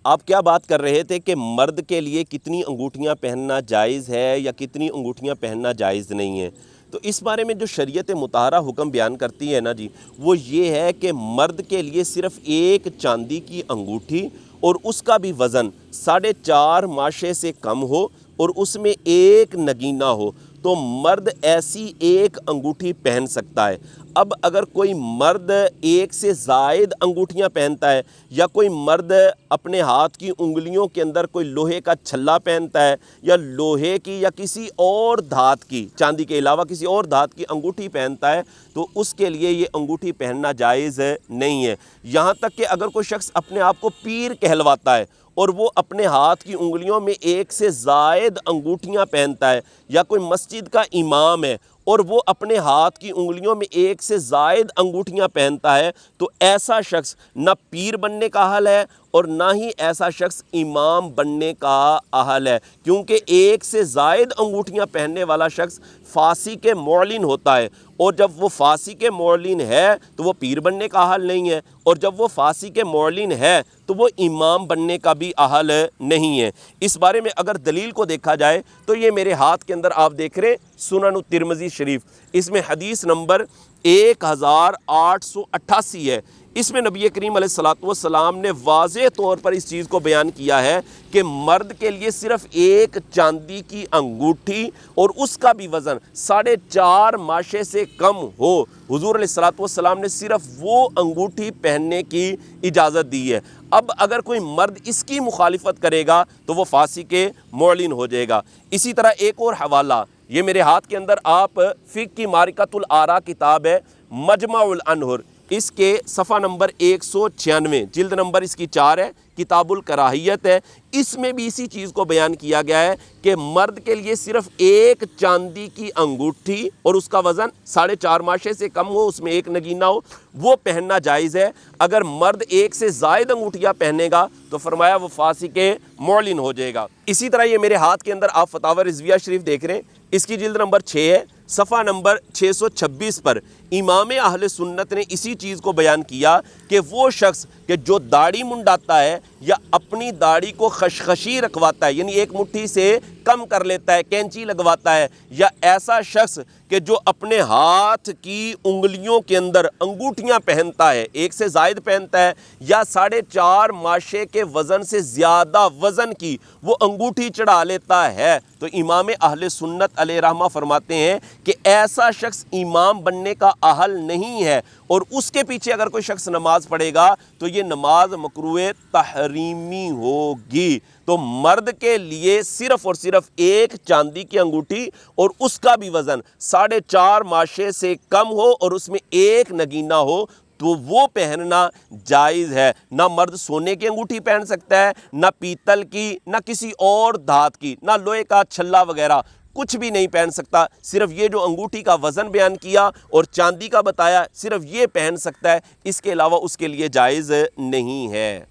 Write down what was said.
آپ کیا بات کر رہے تھے کہ مرد کے لیے کتنی انگوٹھیاں پہننا جائز ہے یا کتنی انگوٹھیاں پہننا جائز نہیں ہے؟ تو اس بارے میں جو شریعت مطہرہ حکم بیان کرتی ہے نا جی، وہ یہ ہے کہ مرد کے لیے صرف ایک چاندی کی انگوٹھی اور اس کا بھی وزن 4.5 ماشے سے کم ہو اور اس میں ایک نگینہ ہو تو مرد ایسی ایک انگوٹھی پہن سکتا ہے۔ اب اگر کوئی مرد ایک سے زائد انگوٹھیاں پہنتا ہے یا کوئی مرد اپنے ہاتھ کی انگلیوں کے اندر کوئی لوہے کا چھلا پہنتا ہے یا لوہے کی یا کسی اور دھات کی، چاندی کے علاوہ کسی اور دھات کی انگوٹھی پہنتا ہے تو اس کے لیے یہ انگوٹھی پہننا جائز نہیں ہے۔ یہاں تک کہ اگر کوئی شخص اپنے آپ کو پیر کہلواتا ہے اور وہ اپنے ہاتھ کی انگلیوں میں ایک سے زائد انگوٹھیاں پہنتا ہے، یا کوئی مسجد کا امام ہے اور وہ اپنے ہاتھ کی انگلیوں میں ایک سے زائد انگوٹھیاں پہنتا ہے، تو ایسا شخص نہ پیر بننے کا اہل ہے اور نہ ہی ایسا شخص امام بننے کا اہل ہے، کیونکہ ایک سے زائد انگوٹھیاں پہننے والا شخص فاسق معلن ہوتا ہے، اور جب وہ فاسق معلن ہے تو وہ پیر بننے کا اہل نہیں ہے، اور جب وہ فاسق معلن ہے تو وہ امام بننے کا بھی اہل نہیں ہے۔ اس بارے میں اگر دلیل کو دیکھا جائے تو یہ میرے ہاتھ کے اندر آپ دیکھ رہے ہیں سنن الترمذی شریف، اس میں حدیث نمبر 1888 ہے۔ اس میں نبی کریم علیہ الصلوۃ والسلام نے واضح طور پر اس چیز کو بیان کیا ہے کہ مرد کے لیے صرف ایک چاندی کی انگوٹھی اور اس کا بھی وزن 4.5 ماشے سے کم ہو، حضور علیہ الصلوۃ والسلام نے صرف وہ انگوٹھی پہننے کی اجازت دی ہے۔ اب اگر کوئی مرد اس کی مخالفت کرے گا تو وہ فاسق معلن ہو جائے گا۔ اسی طرح ایک اور حوالہ، یہ میرے ہاتھ کے اندر آپ فقہ کی معرکۃ الآراء کتاب ہے مجمع الانہر، اس کے صفحہ نمبر 196، جلد نمبر اس کی 4 ہے، کتاب الکراہیت ہے، اس میں بھی اسی چیز کو بیان کیا گیا ہے کہ مرد کے لیے صرف ایک چاندی کی انگوٹھی اور اس کا وزن 4.5 ماشے سے کم ہو، اس میں ایک نگینہ ہو، وہ پہننا جائز ہے۔ اگر مرد ایک سے زائد انگوٹھیاں پہنے گا تو فرمایا وہ فاسق معلن ہو جائے گا۔ اسی طرح یہ میرے ہاتھ کے اندر آپ فتاوی رضویہ شریف دیکھ رہے ہیں، اس کی جلد نمبر 6 ہے، صفحہ نمبر 626 پر امام اہل سنت نے اسی چیز کو بیان کیا کہ وہ شخص کہ جو داڑھی منڈاتا ہے یا اپنی داڑھی کو خشخشی رکھواتا ہے، یعنی ایک مٹھی سے کم کر لیتا ہے، کینچی لگواتا ہے، یا ایسا شخص کہ جو اپنے ہاتھ کی انگلیوں کے اندر انگوٹھیاں پہنتا ہے، ایک سے زائد پہنتا ہے، یا 4.5 ماشے کے وزن سے زیادہ وزن کی وہ انگوٹھی چڑھا لیتا ہے، تو امام اہل سنت علیہ رحمہ فرماتے ہیں کہ ایسا شخص امام بننے کا اہل نہیں ہے، اور اس کے پیچھے اگر کوئی شخص نماز پڑھے گا تو یہ نماز مکروہ تحریمی ہوگی۔ تو مرد کے لیے صرف اور صرف ایک چاندی کی انگوٹھی اور اس کا بھی وزن 4.5 ماشے سے کم ہو اور اس میں ایک نگینہ ہو تو وہ پہننا جائز ہے۔ نہ مرد سونے کی انگوٹھی پہن سکتا ہے، نہ پیتل کی، نہ کسی اور دھات کی، نہ لوہے کا چھلا وغیرہ، کچھ بھی نہیں پہن سکتا۔ صرف یہ جو انگوٹھی کا وزن بیان کیا اور چاندی کا بتایا، صرف یہ پہن سکتا ہے، اس کے علاوہ اس کے لیے جائز نہیں ہے۔